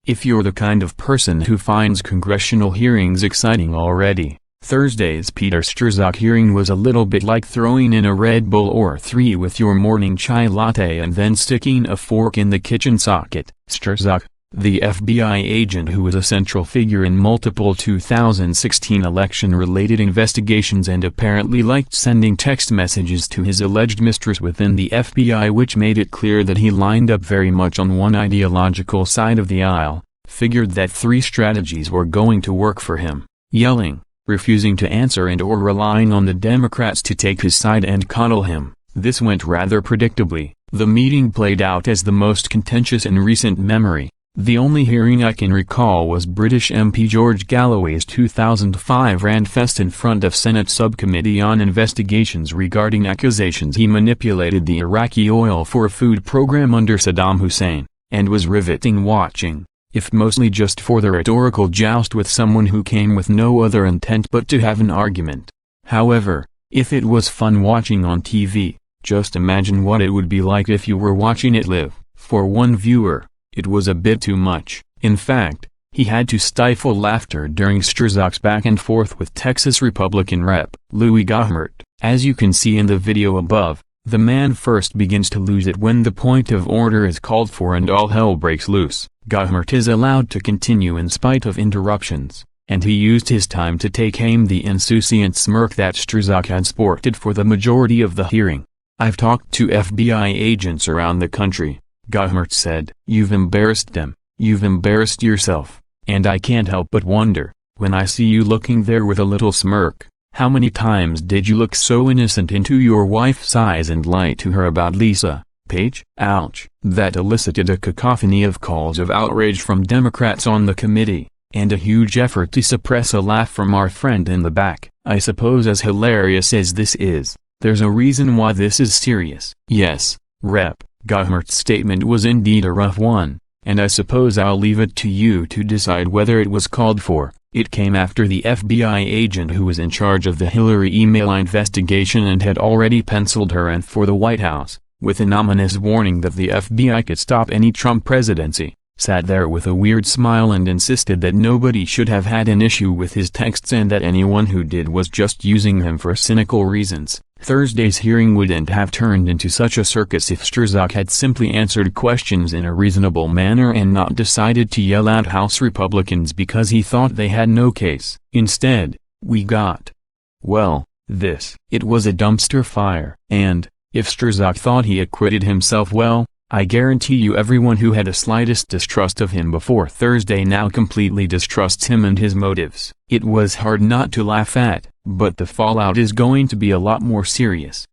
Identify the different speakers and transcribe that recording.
Speaker 1: if you're the kind of person who finds congressional hearings exciting already. Thursday's Peter Strzok hearing was a little bit like throwing in a Red Bull or 3 with your morning chai latte and then sticking a fork in the kitchen socket. Strzok, the FBI agent who was a central figure in multiple 2016 election-related investigations and apparently liked sending text messages to his alleged mistress within the FBI, which made it clear that he lined up very much on one ideological side of the aisle, figured that 3 strategies were going to work for him: yelling, refusing to answer, and/or relying on the Democrats to take his side and coddle him. This went rather predictably. The meeting played out as the most contentious in recent memory. The only hearing I can recall was British MP George Galloway's 2005 rant-fest in front of Senate Subcommittee on investigations regarding accusations he manipulated the Iraqi oil for a food program under Saddam Hussein, and was riveting watching, if mostly just for the rhetorical joust with someone who came with no other intent but to have an argument. However, if it was fun watching on TV, just imagine what it would be like if you were watching it live. For one viewer, it was a bit too much. In fact, he had to stifle laughter during Strzok's back and forth with Texas Republican Rep. Louis Gohmert. As you can see in the video above, the man first begins to lose it when the point of order is called for and all hell breaks loose. Gohmert is allowed to continue in spite of interruptions, and he used his time to take aim the insouciant smirk that Strzok had sported for the majority of the hearing. "I've talked to FBI agents around the country," Gohmert said. "You've embarrassed them, you've embarrassed yourself, and I can't help but wonder, when I see you looking there with a little smirk, how many times did you look so innocent into your wife's eyes and lie to her about Lisa Page?" Ouch. That elicited a cacophony of calls of outrage from Democrats on the committee, and a huge effort to suppress a laugh from our friend in the back. "I suppose as hilarious as this is, there's a reason why this is serious." Yes, Rep. Gohmert's statement was indeed a rough one, and I suppose I'll leave it to you to decide whether it was called for. It came after the FBI agent who was in charge of the Hillary email investigation and had already penciled her in for the White House, with an ominous warning that the FBI could stop any Trump presidency, sat there with a weird smile and insisted that nobody should have had an issue with his texts and that anyone who did was just using them for cynical reasons. Thursday's hearing wouldn't have turned into such a circus if Strzok had simply answered questions in a reasonable manner and not decided to yell at House Republicans because he thought they had no case. Instead, we got, well, this. It was a dumpster fire. And, if Strzok thought he acquitted himself well, I guarantee you everyone who had a slightest distrust of him before Thursday now completely distrusts him and his motives. It was hard not to laugh at, but the fallout is going to be a lot more serious.